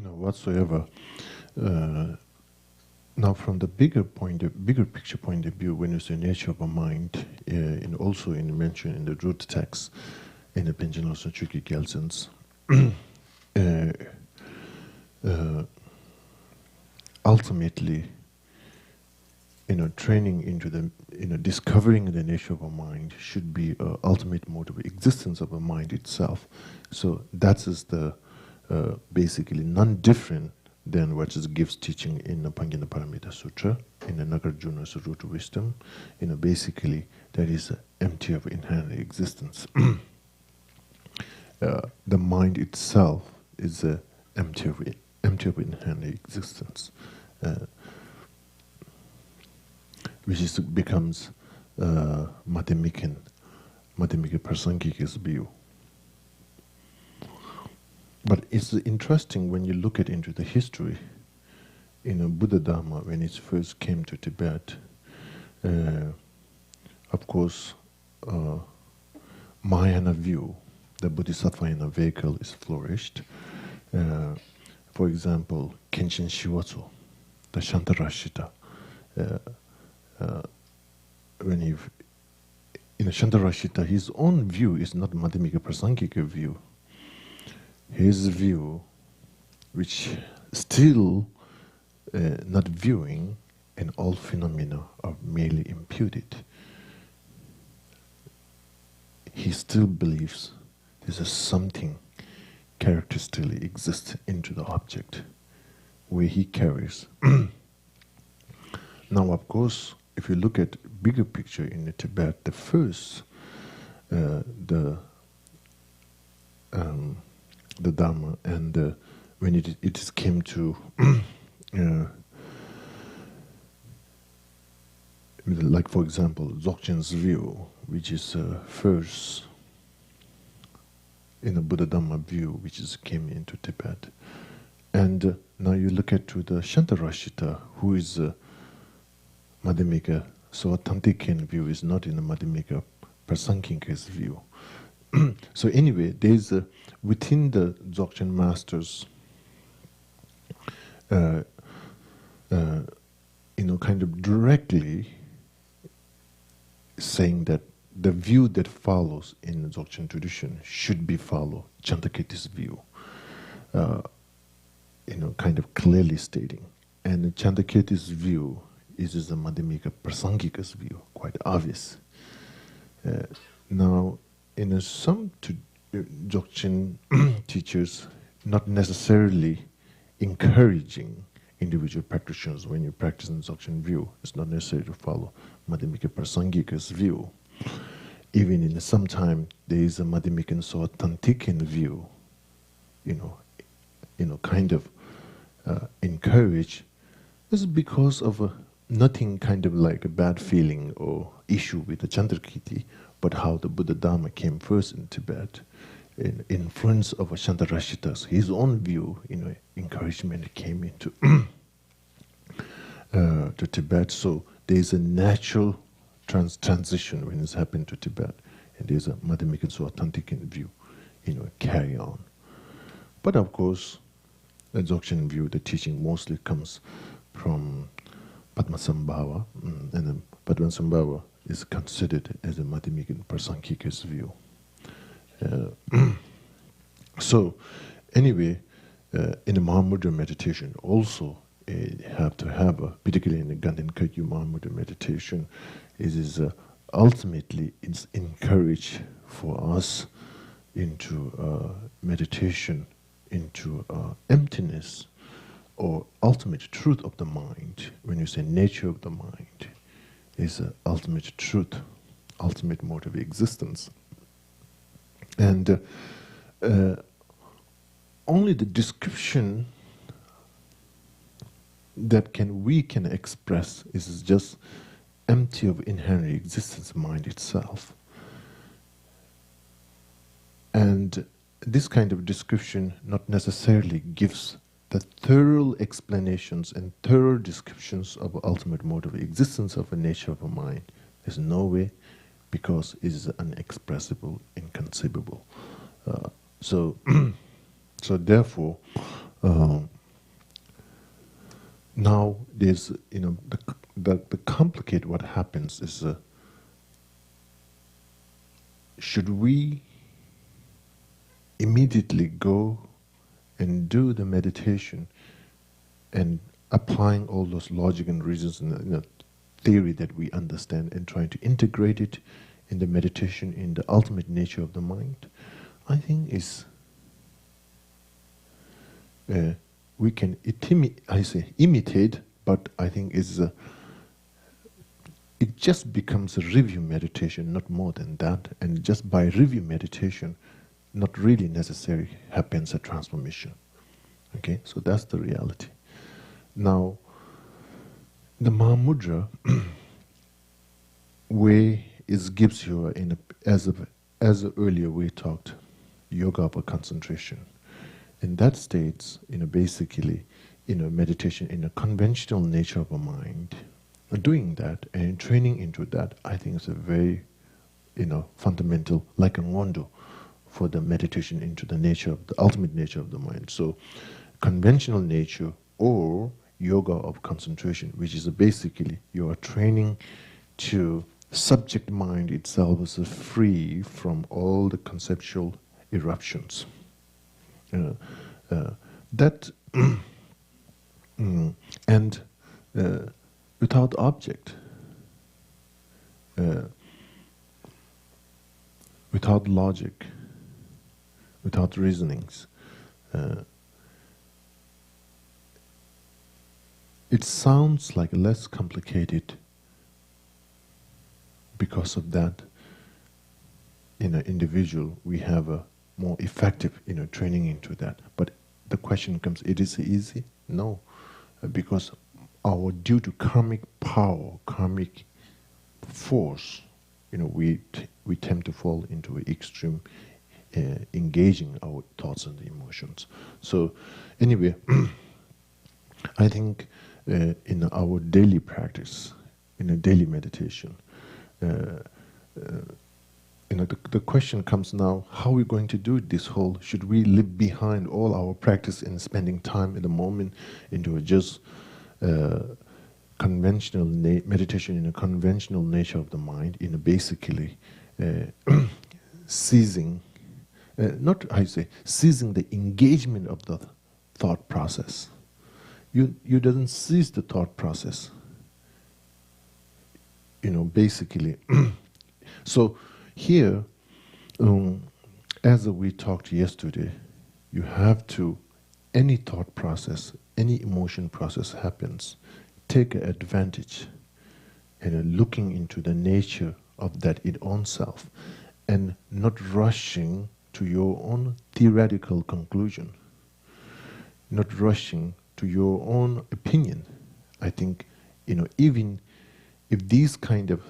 whatsoever. Now, from the bigger picture point of view, when you say nature of a mind, and also mentioned in the root text in the Pension of Chuki Gelson's, ultimately, training into the, discovering the nature of a mind should be an ultimate mode of existence of a mind itself. So that is the basically non-different than what is gives teaching in the Pangina Paramita Sutra, in the Nagarjuna's root of wisdom. Basically, that is empty of inherent existence. The mind itself is empty of inherent existence, which becomes Madhyamika Prasangika's view. But it's interesting when you look into the history. Buddha Dharma, when it first came to Tibet, of course, Mahayana view, the Bodhisattva in a vehicle is flourished. For example, Kenshin Shiwatsu, the Shantarashita, when in Shantarashita, his own view is not Madhyamika Prasangika view. His view, which still not viewing, and all phenomena are merely imputed. He still believes there is something characteristically exists into the object, where he carries. Now, of course, if you look at bigger picture in the Tibet, the first, the Dharma, and when it came to like, for example, Dzogchen's view, which is first in the Buddha Dhamma view, which came into Tibet, and now you look at to the Shantarashita, who is Madhyamika, so Tantikin view is not in the Madhyamika Prasangika's view. So anyway, there's within the Dzogchen masters, kind of directly saying that the view that follows in the Dzogchen tradition should be follow Chantaketi's view, kind of clearly stating. And Chantaketi's view is the Madhyamika Prasangika's view, quite obvious. Now, some Dzogchen teachers not necessarily encouraging individual practitioners. When you practice in Dzogchen view, it's not necessary to follow Madhyamika Prasangika's view. Even in some time, there is a Madhyamika Soa Tantikin view, kind of encourage. This is because of nothing kind of like a bad feeling or issue with the Chandrakiti, but how the Buddha Dharma came first in Tibet, in influence of Shantarashita's, his own view, encouragement came into to Tibet. So there's a natural transition when it's happened to Tibet, and there's a Madhyamika Soa Tantikin view, carry on. But of course, the Dzogchen view, the teaching mostly comes from Padmasambhava, and then Padmasambhava is considered as a Madhyamika Prasangika's view. So, anyway, in the Mahamudra meditation, also have to have, particularly in the Ganden Kagyu Mahamudra meditation, it is ultimately it's encouraged for us into meditation, into emptiness, or ultimate truth of the mind. When you say nature of the mind, is ultimate truth, ultimate mode of existence. And only the description that we can express is just empty of inherent existence, mind itself. And this kind of description not necessarily gives the thorough explanations and thorough descriptions of ultimate mode of existence of a nature of a mind. There's no way, because it is unexpressible, inconceivable. So therefore, now there's, the complicate what happens is, should we immediately go and do the meditation and applying all those logic and reasons and theory that we understand and trying to integrate it in the meditation in the ultimate nature of the mind? I think is we can imitate, but I think is it just becomes a review meditation, not more than that. And just by review meditation, not really necessary happens a transformation. Okay, so that's the reality. Now, the Mahamudra way gives you as earlier we talked, yoga of a concentration. In that states, basically, meditation in a conventional nature of a mind. Doing that and training into that, I think is a very, fundamental, like a wando for the meditation into the nature of the ultimate nature of the mind. So, conventional nature or yoga of concentration, which is basically you are training to subject mind itself is free from all the conceptual eruptions. That and without object, without logic, without reasonings. It sounds like less complicated because of that. In an individual, we have a more effective, training into that. But the question comes: it is easy? No, because due to karmic power, karmic force, we tend to fall into an extreme, engaging our thoughts and emotions. So, anyway, I think in our daily practice, in a daily meditation, the question comes now: how are we going to do this whole? Should we leave behind all our practice in spending time in the moment into just conventional meditation in a conventional nature of the mind, in a basically seizing, seizing the engagement of the thought process. You doesn't seize the thought process. Basically. So here, as we talked yesterday, you have to, any thought process, any emotion process happens, take advantage and looking into the nature of that its own self and not rushing to your own theoretical conclusion, not rushing to your own opinion. I think, even if these kind of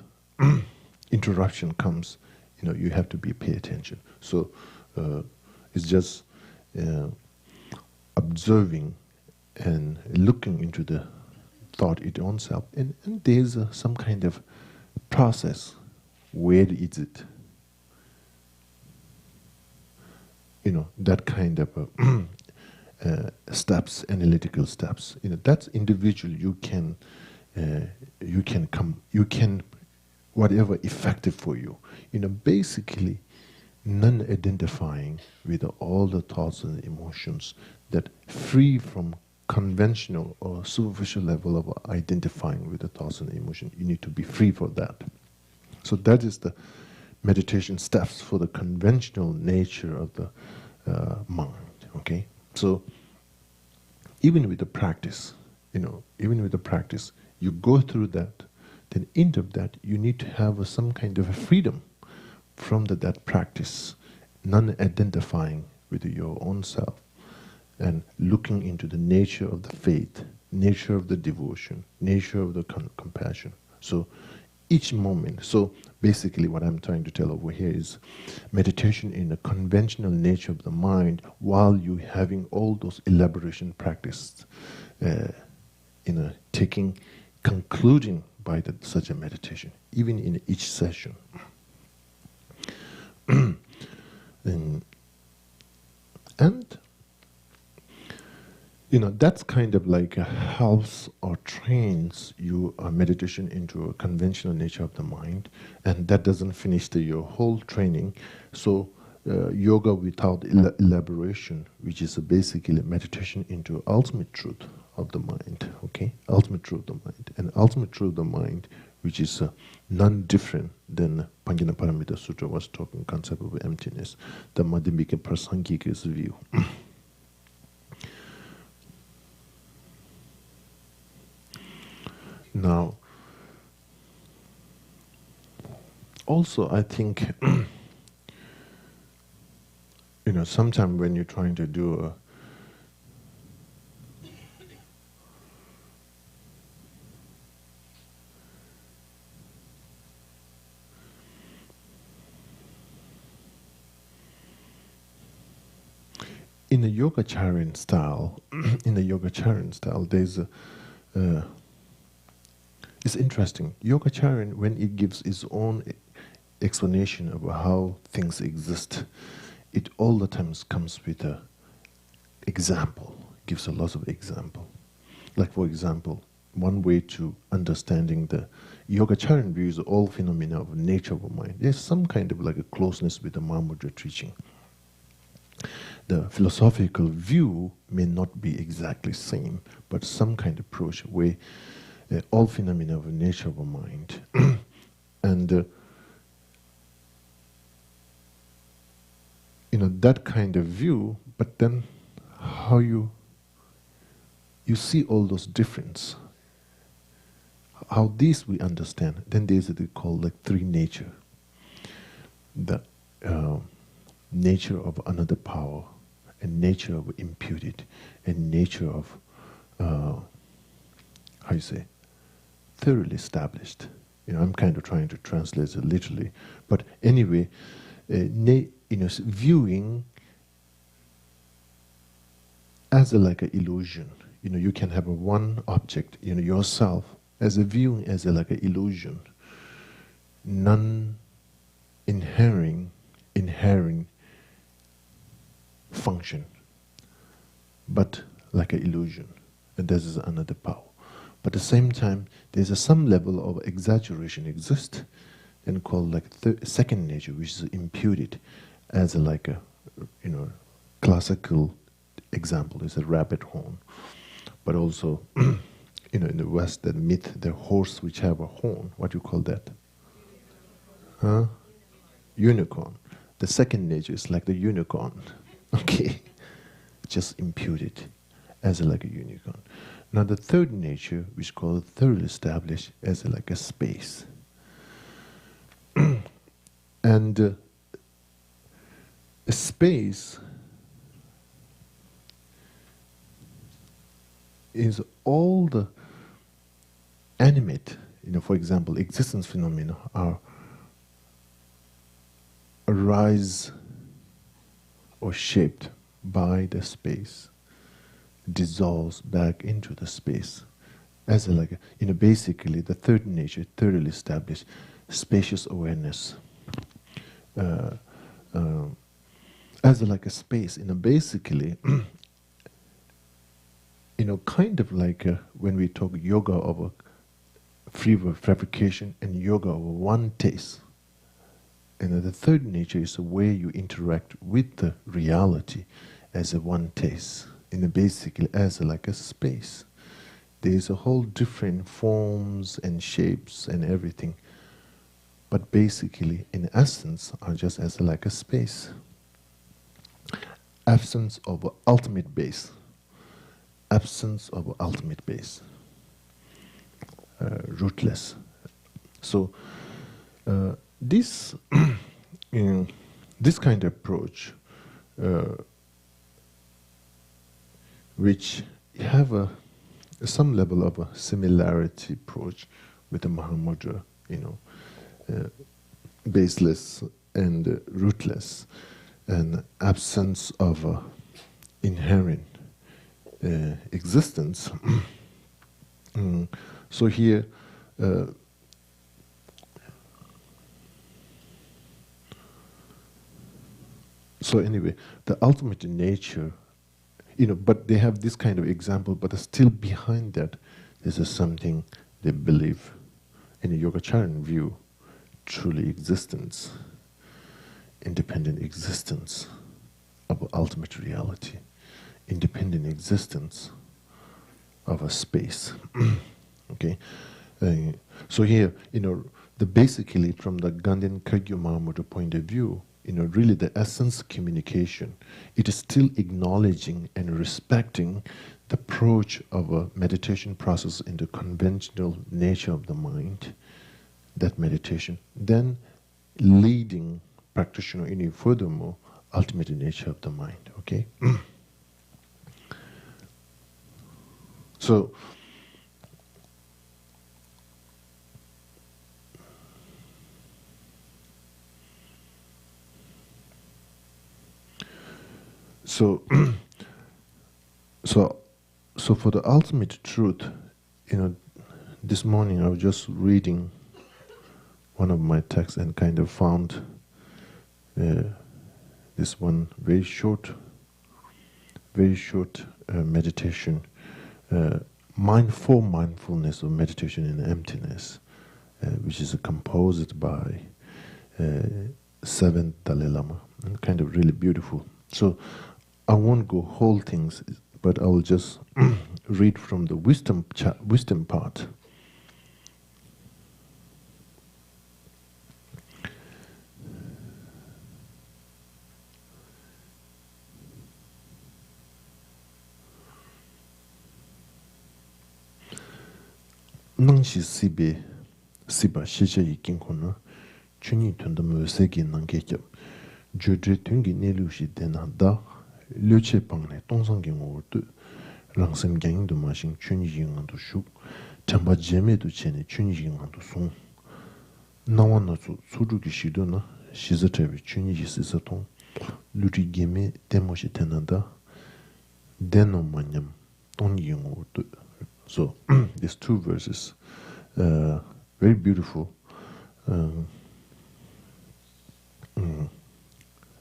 interruption comes, you have to pay attention. So it's just observing and looking into the thought its own self, and there's some kind of process. Where is it? That kind of steps, analytical steps. That's individual. You can whatever effective for you. Basically, non-identifying with all the thoughts and emotions, that free from conventional or superficial level of identifying with the thoughts and emotion. You need to be free for that. So that is the meditation steps for the conventional nature of the mind. Okay, so even with the practice, you go through that. Then end of that, you need to have some kind of a freedom from that practice, non-identifying with your own self, and looking into the nature of the faith, nature of the devotion, nature of the compassion. So each moment, so basically what I'm trying to tell over here is meditation in a conventional nature of the mind while you having all those elaboration practice, concluding by such a meditation, even in each session. And that's kind of like helps or trains your meditation into a conventional nature of the mind, and that doesn't finish your whole training. So yoga without elaboration, which is basically meditation into ultimate truth of the mind, okay? Ultimate truth of the mind. And ultimate truth of the mind, which is none different than Panjana Paramita Sutra was talking concept of emptiness, the Madhyamika Prasangika's view. Now, also I think, sometimes when you're trying to do in the Yogacharan style, there's it's interesting. Yogacharan, when it gives its own explanation of how things exist, it all the times comes with a example, gives a lot of example. Like, for example, one way to understanding the Yogacharan views all phenomena of nature of mind. There's some kind of like a closeness with the Mahamudra teaching. The philosophical view may not be exactly same, but some kind of approach where all phenomena of nature of mind. And that kind of view, but then how you see all those difference, how these we understand, then there's what they call like three nature. The nature of another power, and nature of imputed, and nature of thoroughly established. I'm kind of trying to translate it literally, but anyway, viewing as like an illusion. You can have one object, yourself, as a viewing as like an illusion, none inherent function, but like an illusion, and this is another power. But at the same time, there's some level of exaggeration exists, and called like second nature, which is imputed as like a classical example is a rabbit horn. But also, in the West, the myth, the horse which have a horn, what do you call that? Huh? Unicorn. The second nature is like the unicorn. Okay, just imputed as like a unicorn. Now the third nature, which is called thoroughly established, as like a space. And a space is all the animate, for example, existence phenomena arise or shaped by the space, dissolves back into the space. As basically the third nature, thoroughly established, spacious awareness. As like a space, basically, kind of like when we talk yoga of a free fabrication and yoga of one taste. The third nature is the way you interact with the reality as a one taste, basically as like a space. There's a whole different forms and shapes and everything, but basically, in essence, are just as like a space. Absence of ultimate base. Absence of ultimate base. Rootless. So, this this kind of approach, which have some level of a similarity approach with the Mahamudra, baseless and rootless, and absence of inherent existence. So here, so anyway, the ultimate nature but they have this kind of example, but still behind that, this is something they believe in a Yogacharan view, truly existence, independent existence of ultimate reality, independent existence of a space. Okay, so here, basically from the Ganden Kagyu Mahamudra point of view, really the essence communication, it is still acknowledging and respecting the approach of a meditation process in the conventional nature of the mind, that meditation, then leading practitioner in a furthermore ultimate nature of the mind. Okay. So for the ultimate truth, this morning I was just reading one of my texts and kind of found this one very short meditation, mindfulness of meditation in emptiness, which is composed by 7th Dalai Lama, and kind of really beautiful. So I won't go whole things, but I will just read from the wisdom part. Nangshi siba shecha yikin kono chuni tunda mwesegi nangekyab jodre tungi nelushi dena da loche pangne tongsangi ngordu langsam gyangindu mashin chuni yingandu shuk chamba jemedu chene chuni yingandu song nawa nasu surugi shido na shizatewe chuni yisisa tong luri geme demoshi tena da deno manyam tongi ngordu. So these two verses, very beautiful.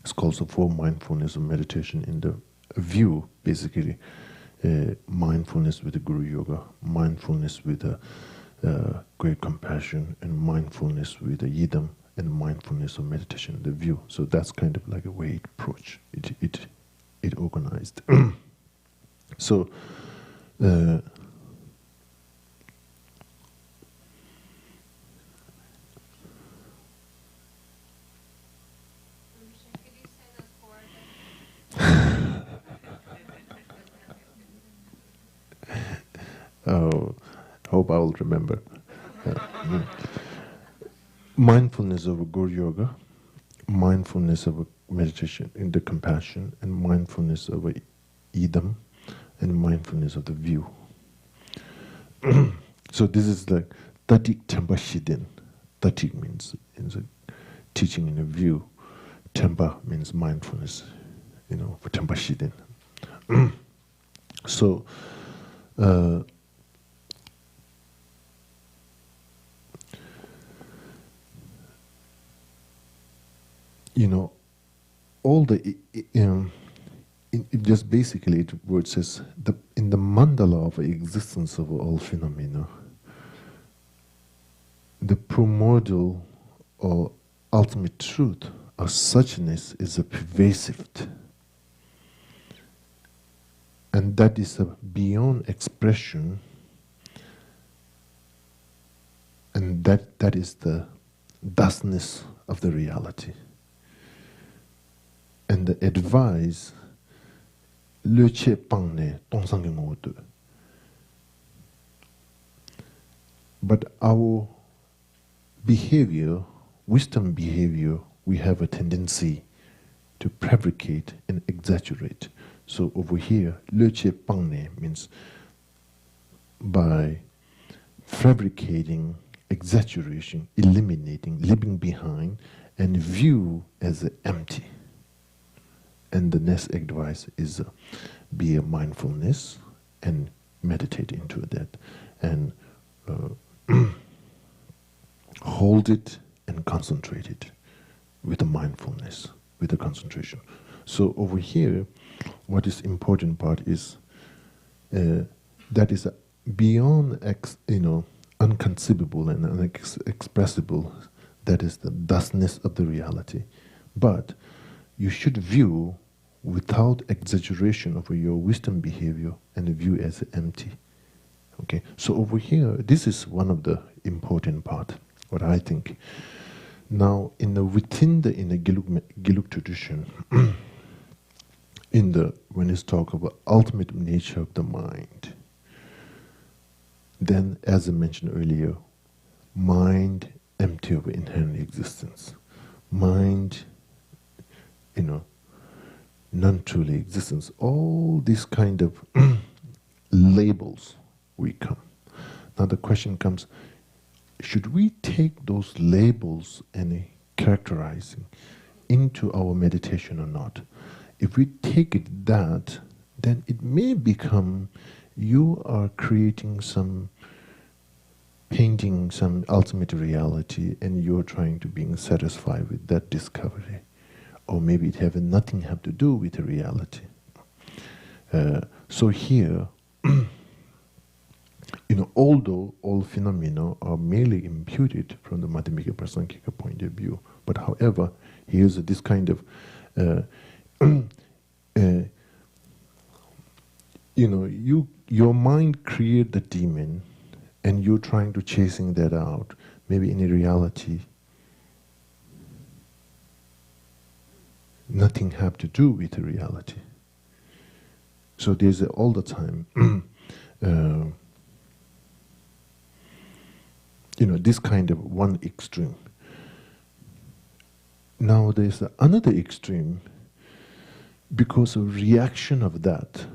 It's called the four mindfulness of meditation in the view, basically, mindfulness with the Guru Yoga, mindfulness with the great compassion, and mindfulness with the Yidam, and mindfulness of meditation, the view. So that's kind of like a way it approach it organized. So. Oh, hope I will remember. Mindfulness of a Guru Yoga, mindfulness of a meditation in the compassion, and mindfulness of a idam, and mindfulness of the view. So this is like Tatik Tempa Shiden. Tatik means in the teaching in a view. Tempa means mindfulness, for Tempa Shiden. So all the just basically it word says in the mandala of existence of all phenomena, the primordial or ultimate truth of suchness is a pervasive, and that is a beyond expression, and that is the thusness of the reality. And the advice, le che pangne tongsangi ngodu. But our behavior, wisdom behavior, we have a tendency to fabricate and exaggerate. So over here, le che pangne means by fabricating, exaggeration, eliminating, leaving behind, and view as empty. And the next advice is be a mindfulness and meditate into that, and hold it and concentrate it with the mindfulness, with the concentration. So over here, what is important part is that is beyond unconceivable and unexpressible. That is the thusness of the reality. But you should view without exaggeration over your wisdom behavior and view as empty. Okay, so over here, this is one of the important part, what I think. Now, within the Gelug tradition, when it's talk about ultimate nature of the mind, then, as I mentioned earlier, mind empty of inherent existence, mind, non-truly existence. All these kind of labels we come. Now the question comes: should we take those labels and characterizing into our meditation or not? If we take it that, then it may become you are creating painting some ultimate reality, and you're trying to be satisfied with that discovery. Or maybe it nothing have to do with the reality. So here, although all phenomena are merely imputed from the Madhyamika Prasankika point of view, but however, here's this kind of, your mind create the demon, and you're trying to chasing that out. Maybe in reality, nothing have to do with the reality. So there's all the time, this kind of one extreme. Now there's another extreme, because of reaction of that.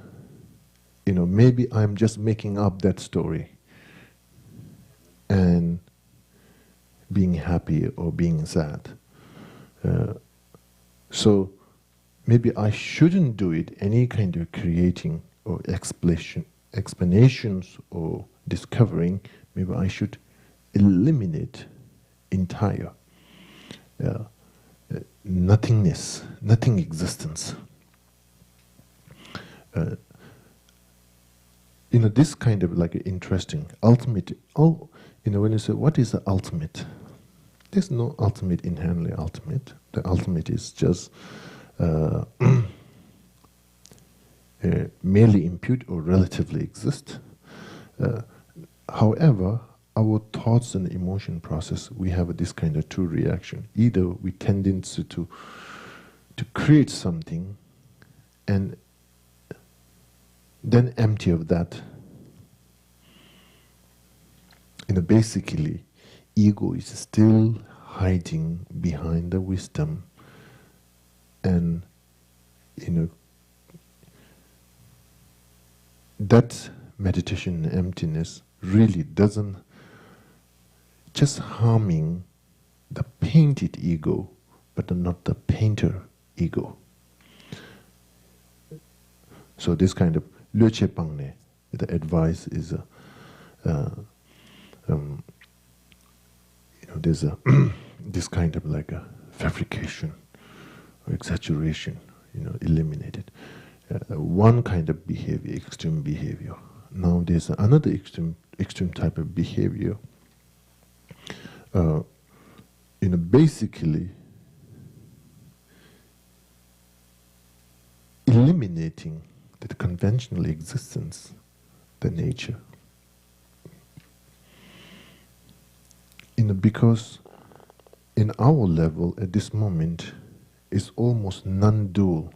Maybe I'm just making up that story and being happy or being sad. So maybe I shouldn't do it, any kind of creating or explanations or discovering. Maybe I should eliminate entire nothingness, nothing existence. This kind of like interesting ultimate. When you say what is the ultimate, there's no ultimate inherently ultimate. The ultimate is just merely impute or relatively exist. However, our thoughts and emotion process, we have this kind of two reaction. Either we tendency to create something and then empty of that. Basically, ego is still hiding behind the wisdom, and that meditation in emptiness really doesn't just harming the painted ego, but not the painter ego. So this kind of Löche Pangne, the advice is there's this kind of like a fabrication or exaggeration, eliminated. One kind of behavior, extreme behavior. Now there's another extreme type of behavior. Basically eliminating the conventional existence, the nature. Because in our level at this moment is almost non-dual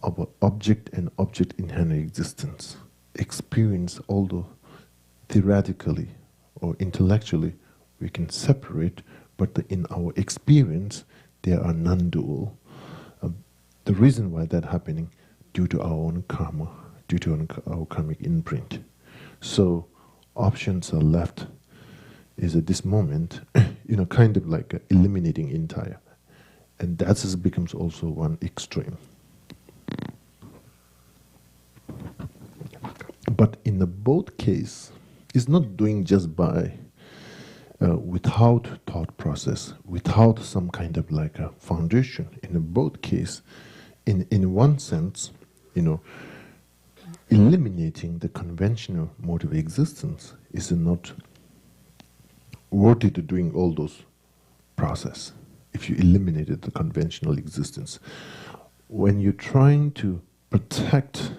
of object and object inherent existence. Experience, although theoretically or intellectually we can separate, but in our experience they are non-dual. The reason why that happening, due to our own karma, due to our karmic imprint. So options are left is at this moment, kind of like eliminating entire. And that becomes also one extreme. But in the both case, it's not doing just by, without thought process, without some kind of like a foundation. In both case, in one sense, you know, eliminating the conventional mode of existence is not worthy to doing all those process. If you eliminated the conventional existence, when you're trying to protect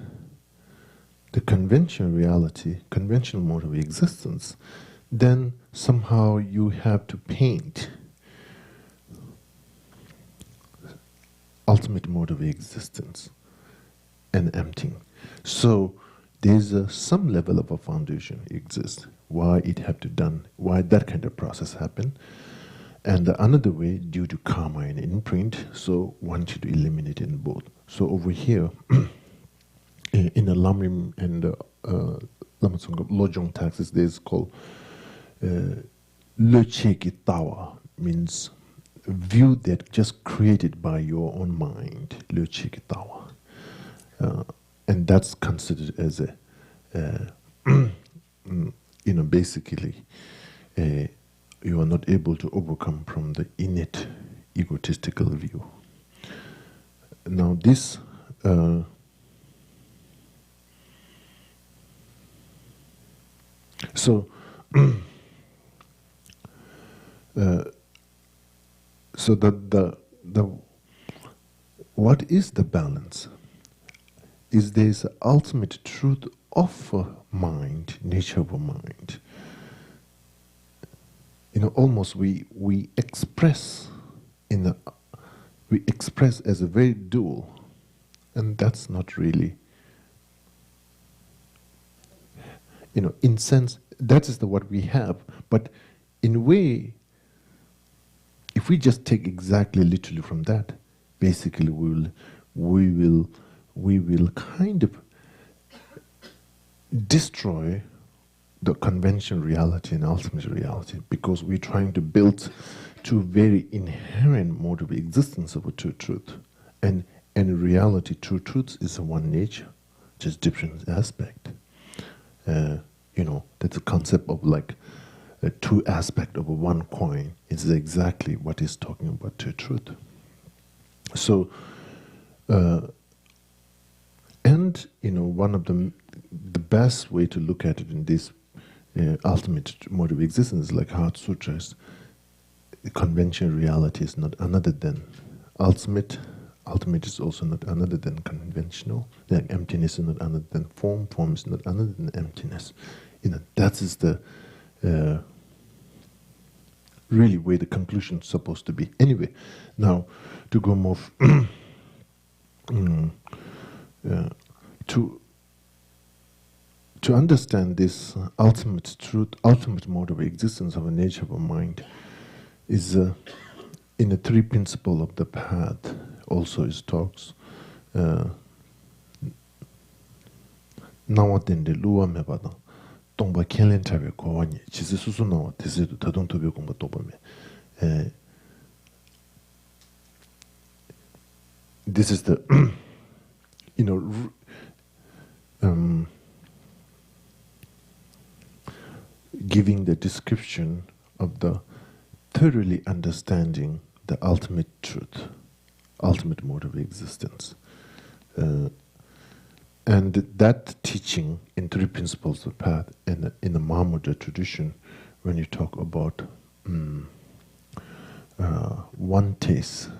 the conventional reality, conventional mode of existence, then somehow you have to paint ultimate mode of existence and emptying. So there's some level of a foundation exists, why it have to done, why that kind of process happened. And another way, due to karma and imprint, so want you to eliminate in both. So over here, in the Lamrim and Lama Tsongkhap Lojong taxes, there's called Le Cheki Tawa, means view that just created by your own mind, Le Cheki Tawa. And that's considered as a, basically, you are not able to overcome from the innate egotistical view. Now this so so the what is the balance? Is there's the ultimate truth of a mind, nature of a mind. Almost we express we express as a very dual, and that's not really, in sense that is what we have. But in a way, if we just take exactly literally from that, basically we will kind of destroy the conventional reality and ultimate reality, because we're trying to build two very inherent mode of existence of a true truth. And in reality, true truth is one nature, just different aspect. That's a concept of like a two aspect of a one coin. It's exactly what is talking about true truth. So, one of the best way to look at it in this ultimate mode of existence, like Heart Sutras, conventional reality is not another than ultimate. Ultimate is also not another than conventional. Like emptiness is not another than form. Form is not another than emptiness. That is the really where the conclusion is supposed to be. Anyway, now to go more to understand this ultimate truth, ultimate mode of existence of a nature of a mind, is in the three principles of the path. Also, is talks. Nawatende luwa mebada, tongba kelen tabe kowanye. Chise susu nawa tese tadon tobe kumba toba me. This is the, giving the description of the thoroughly understanding the ultimate truth, ultimate mode of existence. And that teaching in three principles of the path in the Mahamudra tradition, when you talk about one taste,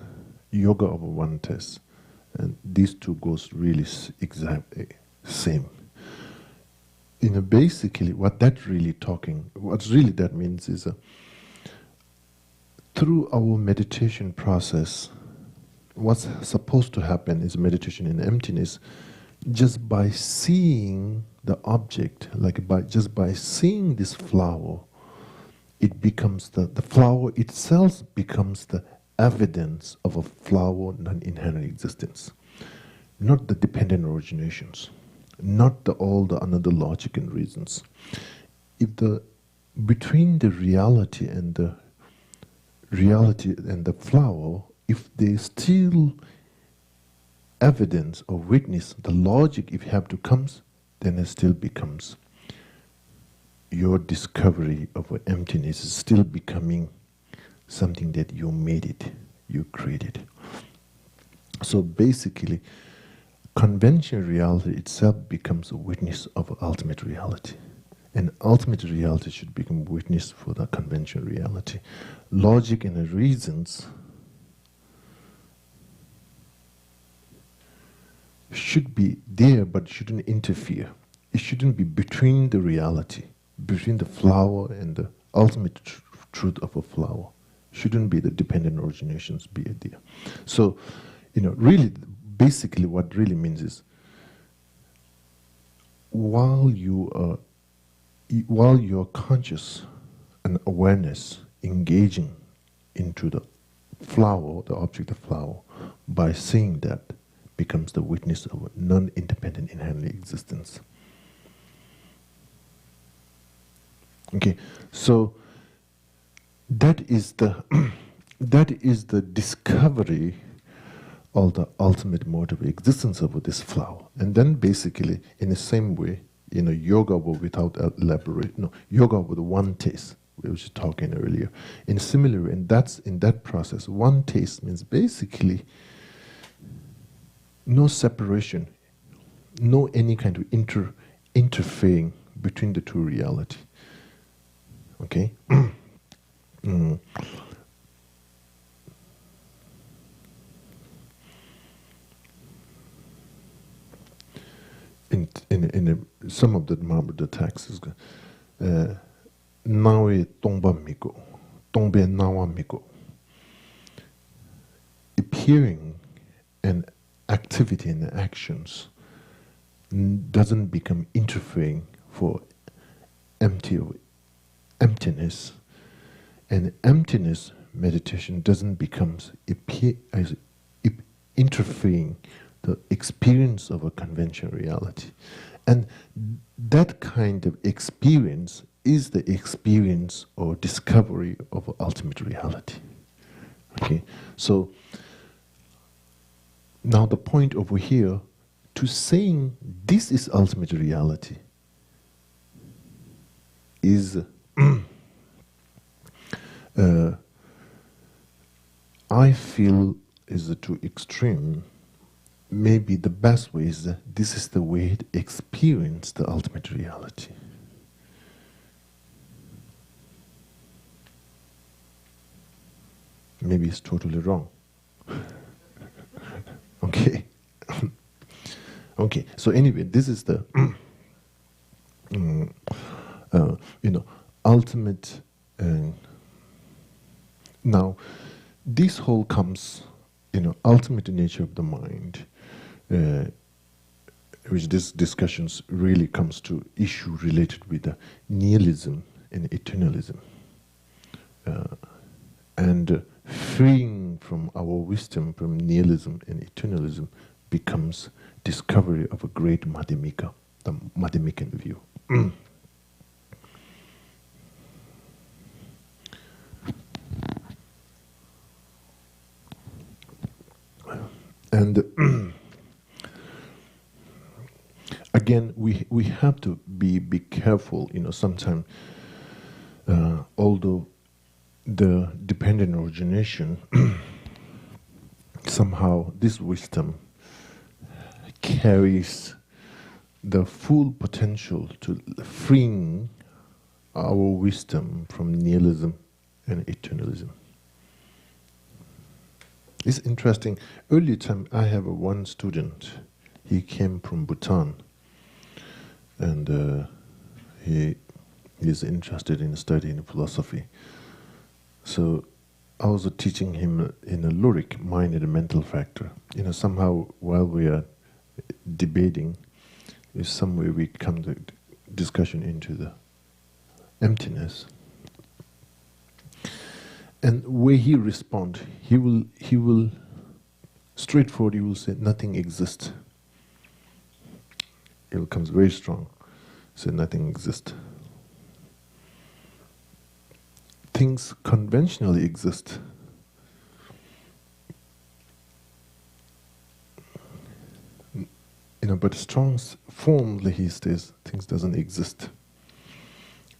yoga of one taste, and these two goes really exactly same. Basically, what that means is through our meditation process, what's supposed to happen is meditation in emptiness. Just by seeing the object, just by seeing this flower, it becomes the flower itself becomes the evidence of a flower non-inherent existence, not the dependent originations, not all the another logic and reasons. If between the reality and the flower, if there's still evidence or witness, the logic, if you have to comes, then it still becomes your discovery of emptiness is still becoming something that you made it, you created. So basically, conventional reality itself becomes a witness of ultimate reality. And ultimate reality should become witness for the conventional reality. Logic and reasons should be there but shouldn't interfere. It shouldn't be between the reality, between the flower and the ultimate truth of a flower. Shouldn't be the dependent originations be there. So, really, basically what really means is while you're conscious and awareness engaging into the flower, the object of flower, by seeing that becomes the witness of a non-independent inherent existence. Okay, so that is the discovery of the ultimate mode of existence of this flower. And then basically, in the same way, yoga without elaborate, yoga with one taste, we were just talking earlier. In similar way, and that's in that process, one taste means basically no separation, no any kind of interfering between the two reality. Okay? In some of the Mahamudra texts, nawe tongba miko, tongbe nawa miko. Appearing and activity and actions doesn't become interfering for emptiness, and emptiness meditation doesn't become interfering the experience of a conventional reality. And that kind of experience is the experience or discovery of ultimate reality. Okay, so now the point over here to saying this is ultimate reality is I feel is too extreme. Maybe the best way is that this is the way to experience the ultimate reality. Maybe it's totally wrong. Okay. Okay, so anyway, this is the ultimate. Now, this whole comes, ultimate nature of the mind, which this discussions really comes to issue related with the nihilism and eternalism, and freeing from our wisdom from nihilism and eternalism becomes discovery of a great Madhyamika, the Madhyamikan view. And again, we have to be careful. Sometimes, although the dependent origination, somehow this wisdom carries the full potential to freeing our wisdom from nihilism and eternalism. It's interesting. Early time, I have one student. He came from Bhutan, and he is interested in studying philosophy. So I was teaching him in a lyric, mind and mental factor. Somehow while we are debating, is somewhere we come to discussion into the emptiness. And where he respond, he will straightforward. He will say nothing exists. It becomes very strong. Say nothing exists. Things conventionally exist. But strong formally he says things doesn't exist.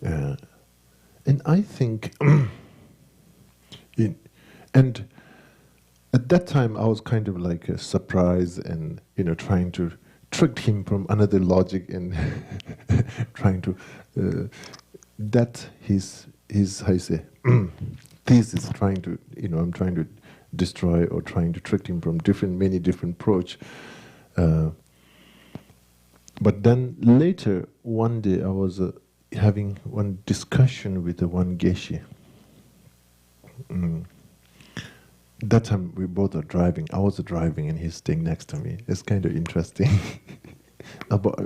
And I think, and At that time, I was kind of like surprised and, trying to trick him from another logic and trying to, that his how you say, thesis, trying to, I'm trying to destroy or trying to trick him from many different approach. But then later, one day, I was having one discussion with one geshe. That time we both are driving. I was driving and he's staying next to me. It's kind of interesting.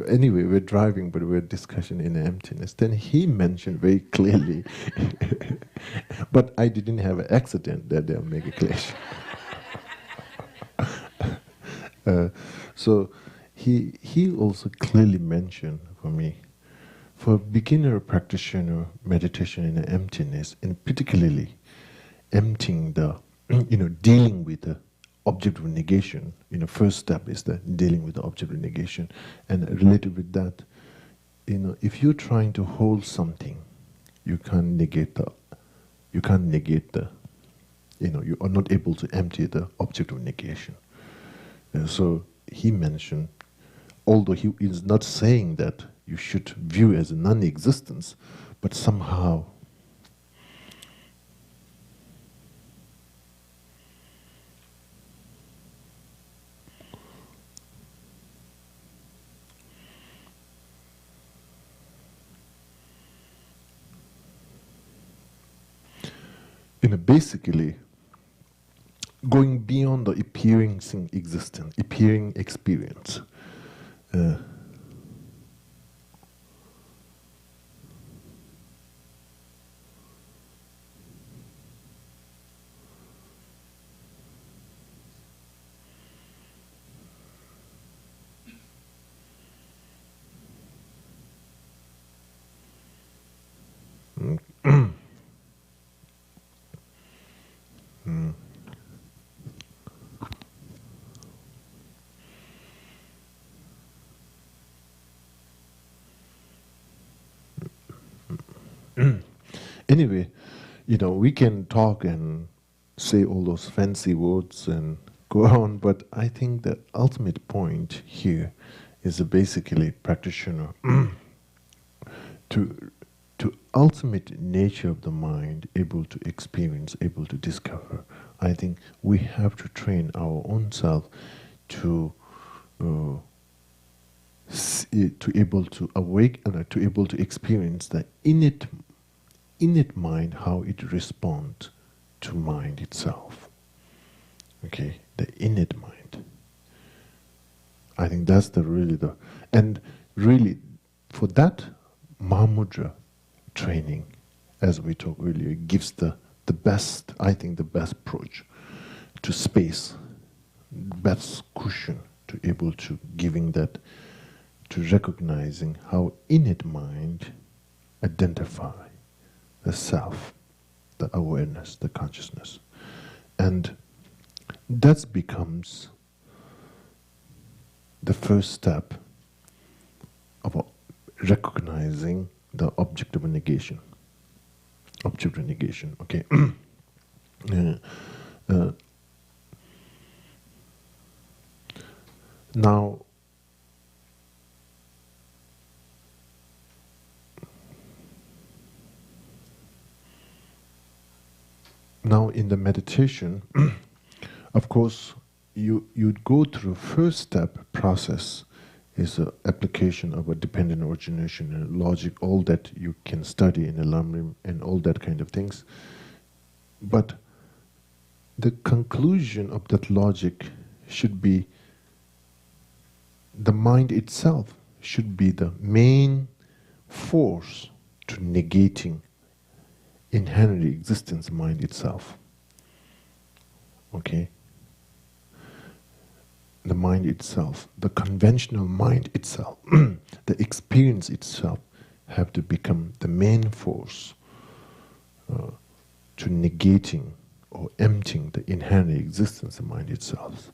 Anyway, we're driving, but we're discussing in emptiness. Then he mentioned very clearly, but I didn't have an accident that they'll make a clash. So he also clearly mentioned for me, for a beginner practitioner, meditation in emptiness, and particularly emptying the, dealing with the object of negation. First step is the dealing with the object of negation, and related with that, if you're trying to hold something, you can't negate the, you are not able to empty the object of negation. So he mentioned, although he is not saying that you should view as a non-existence, but somehow basically going beyond the appearing existence, appearing experience. Anyway, we can talk and say all those fancy words and go on, but I think the ultimate point here is basically practitioner to ultimate nature of the mind, able to experience, able to discover. I think we have to train our own self to able to awake and to able to experience the innate mind, how it responds to mind itself. Okay, the innate mind. I think that's and really for that, Mahamudra training, as we talked earlier, gives the best, I think the best approach to space, best cushion to able to giving that, to recognizing how innate mind identify the self, the awareness, the consciousness. And that becomes the first step of recognizing the object of negation. Object of negation, okay. Now, in the meditation, of course, you'd go through first step process is the application of a dependent origination and logic, all that you can study in the Lamrim and all that kind of things. But the conclusion of that logic should be the mind itself should be the main force to negating inherent existence mind itself. Okay? The mind itself, the conventional mind itself, the experience itself have to become the main force to negating or emptying the inherent existence of mind itself.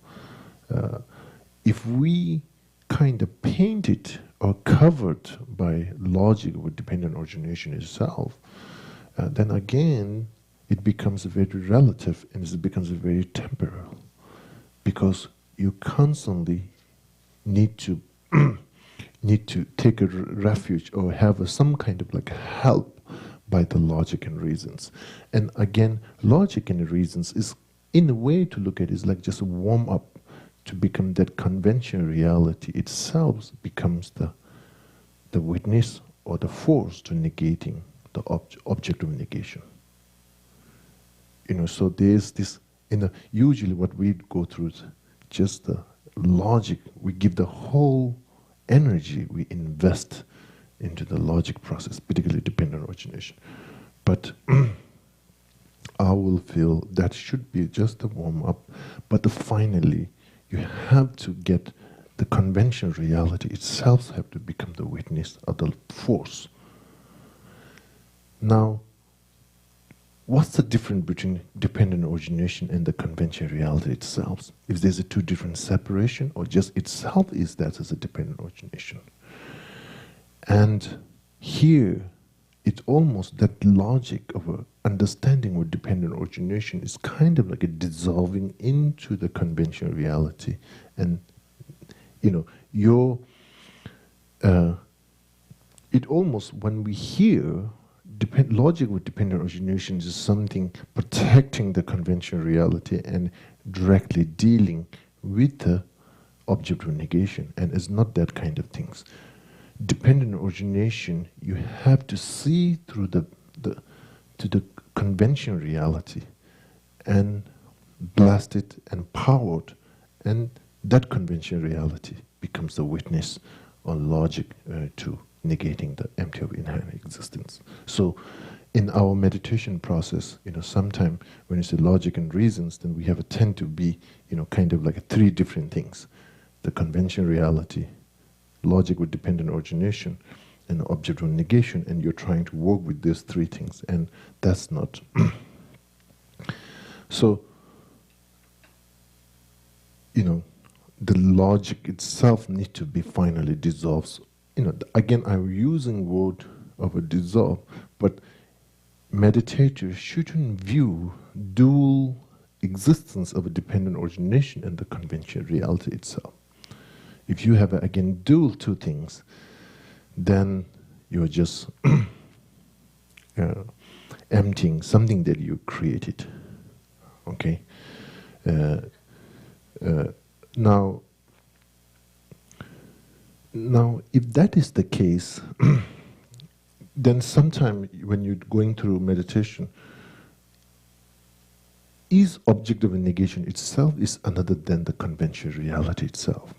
If we kind of paint it or covered by logic with dependent origination itself, then again, it becomes very relative and it becomes very temporal, because you constantly need to need to take a refuge or have some kind of like help by the logic and reasons. And again, logic and reasons is, in a way to look at it, is like just a warm up to become that conventional reality itself becomes the witness or the force to negating the object of negation. So there's this, usually what we go through is just the logic. We give the whole energy we invest into the logic process, particularly dependent origination. But I will feel that should be just a warm up. But finally, you have to get the conventional reality itself have to become the witness of the force. Now, what's the difference between dependent origination and the conventional reality itself? If there's a two different separation, or just itself is that as a dependent origination? And here, it's almost that logic of a understanding of dependent origination is kind of like a dissolving into the conventional reality. And, it almost, when we hear logic with dependent origination is something protecting the conventional reality and directly dealing with the object of negation, and it's not that kind of things. Dependent origination, you have to see through to the conventional reality and blast it and power it, and that conventional reality becomes the witness or logic to negating the empty of inherent existence. So in our meditation process, sometimes when you say logic and reasons, then we have a tend to be, kind of like three different things: the conventional reality, logic with dependent origination, and object of negation, and you're trying to work with these three things, and that's not. So, the logic itself needs to be finally dissolved. Again, I'm using word of a dissolve, but meditators shouldn't view dual existence of a dependent origination and the conventional reality itself. If you have, again, dual two things, then you're just emptying something that you created. Okay? Now, if that is the case, then sometime when you're going through meditation, is object of negation itself is another than the conventional reality itself.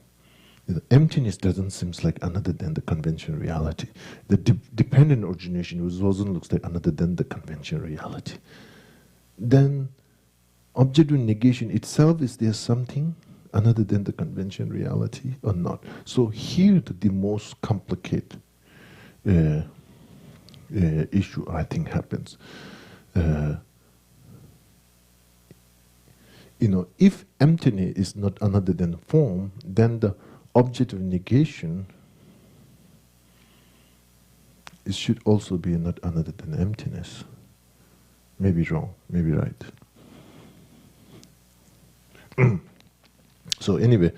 The emptiness doesn't seem like another than the conventional reality. The dependent origination also looks like another than the conventional reality. Then object of negation itself, is there something another than the conventional reality or not? So here the most complicated issue, I think, happens. If emptiness is not another than form, then the object of negation, it should also be not another than emptiness. Maybe wrong, maybe right. So anyway,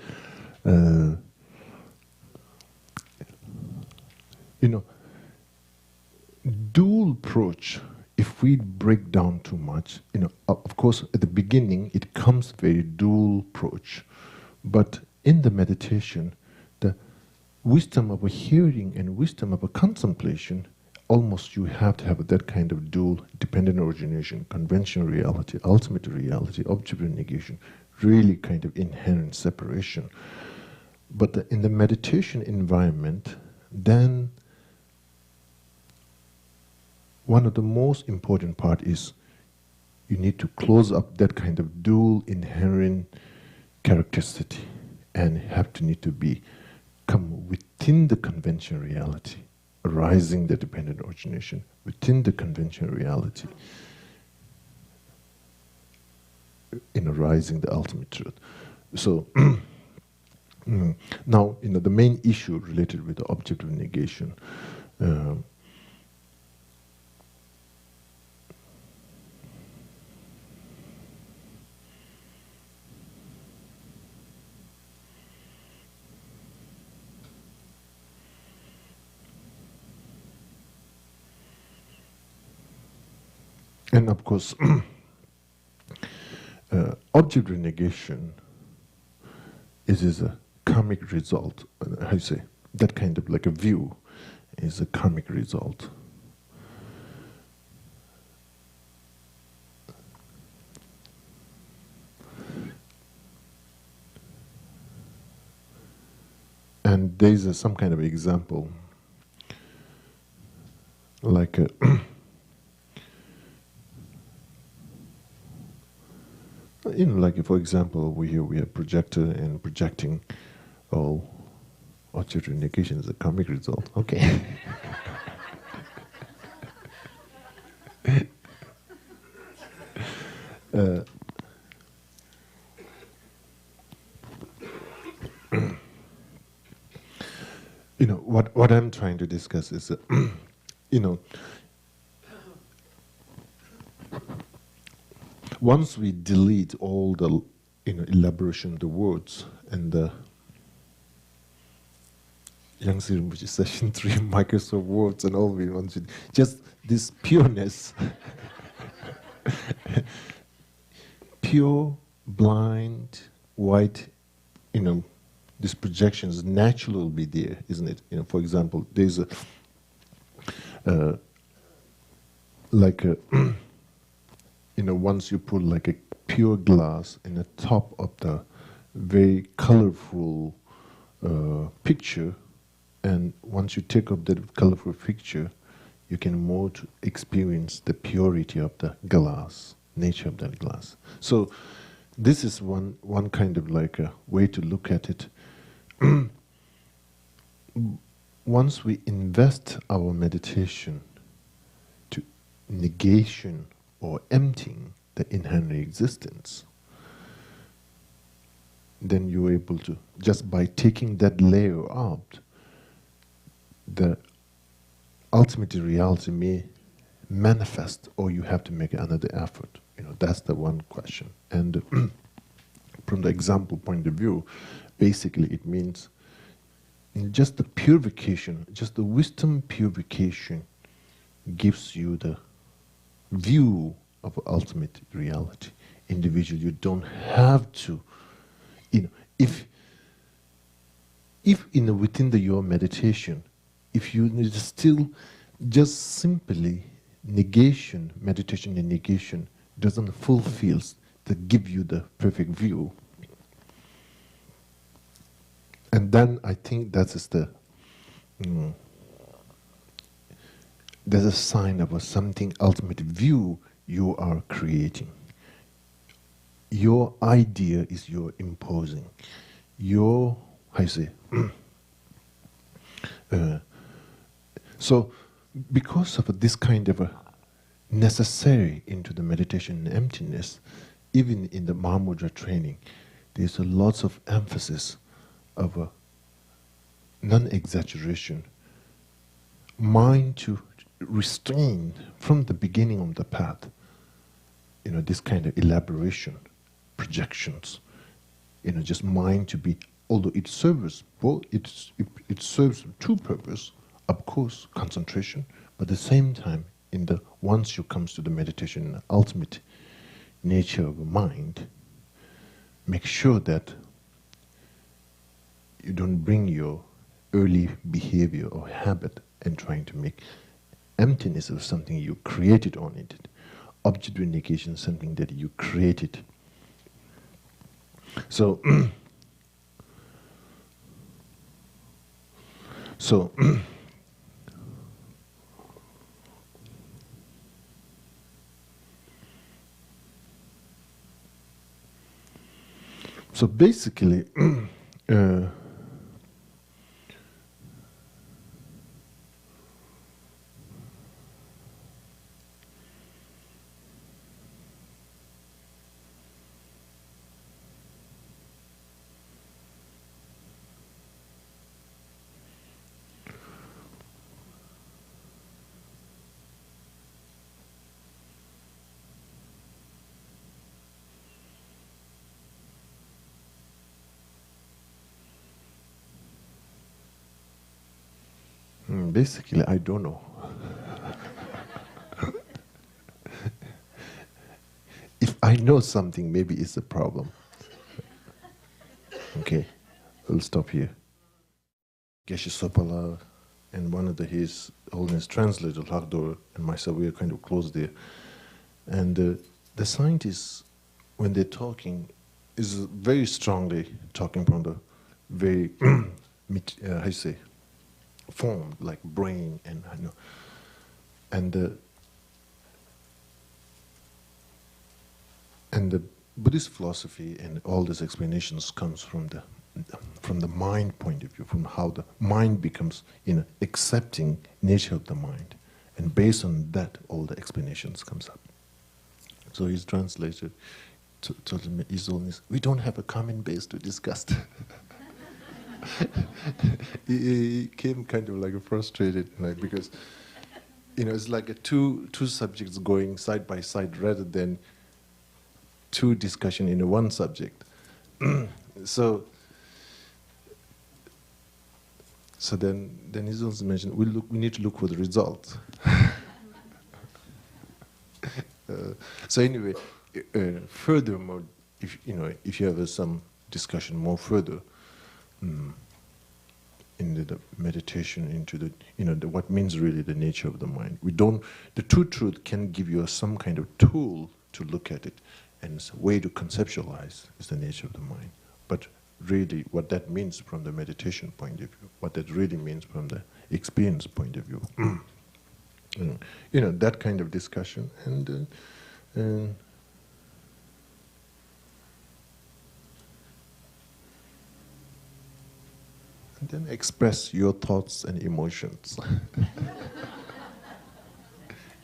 dual approach, if we break down too much, of course, at the beginning, it comes very dual approach. But in the meditation, the wisdom of a hearing and wisdom of a contemplation, almost you have to have that kind of dual dependent origination, conventional reality, ultimate reality, object of negation, really kind of inherent separation. But in the meditation environment, then one of the most important part is you need to close up that kind of dual inherent characteristic and need to come within the conventional reality, arising the dependent origination within the conventional reality, in arising the ultimate truth. So now, the main issue related with the object of negation, And of course, object renegation is a karmic result. How you say? That kind of like a view is a karmic result. And there's some kind of example, like like for example, we are projector and projecting all object renegation is a karmic result. Okay. What I'm trying to discuss is, once we delete all the elaboration of the words and the Yangsi Rinpoche session 3 Microsoft Words and all we want to just this pureness, pure, blind, white, these projections naturally will be there, isn't it? For example, there's a once you put like a pure glass in the top of the very colorful picture, and once you take up that colorful picture, you can more to experience the purity of the glass, nature of that glass. So this is one kind of like a way to look at it. Once we invest our meditation to negation or emptying the inherent existence, then you're able to, just by taking that layer out, the ultimate reality may manifest, or you have to make another effort. That's the one question. And from the example point of view, basically it means in just the purification, just the wisdom purification gives you the view of ultimate reality. Individual, you don't have to, if within your meditation, if you still just simply negation, meditation and negation doesn't fulfill to give you the perfect view, and then I think that is there's a sign of something ultimate view you are creating. Your idea is your imposing. Your, how you say, so because of this kind of a necessary into the meditation and emptiness, even in the Mahamudra training, there's a lots of emphasis of a non-exaggeration, mind to restrain from the beginning of the path, this kind of elaboration, projections, just mind to be, although it serves both, it serves two purposes, of course, concentration, but at the same time, once you comes to the meditation, ultimate nature of the mind, make sure that you don't bring your early behavior or habit and trying to make emptiness of something you created on it. Object negation, something that you created. So, so basically, basically, I don't know. I know something, maybe it's a problem. Okay, we'll stop here. Geshe Sopala and one of His Holiness translator, Lagdor, and myself, we are kind of close there. And the scientists, when they're talking, is very strongly talking from the very, how you say, form, like brain, and you know, and the Buddhist philosophy and all these explanations comes from the mind point of view, from how the mind becomes, accepting nature of the mind, and based on that, all the explanations comes up. So his translator told me, His Holiness, we don't have a common base to discuss. He came kind of like frustrated, like, because it's like two subjects going side by side rather than two discussion in one subject. So then His Holiness mentioned we need to look for the results. So anyway, furthermore, if you have some discussion more further in the meditation into the what means really the nature of the mind. The true truth can give you some kind of tool to look at it, and it's a way to conceptualize is the nature of the mind. But really, what that means from the meditation point of view, what that really means from the experience point of view. That kind of discussion, and then express your thoughts and emotions.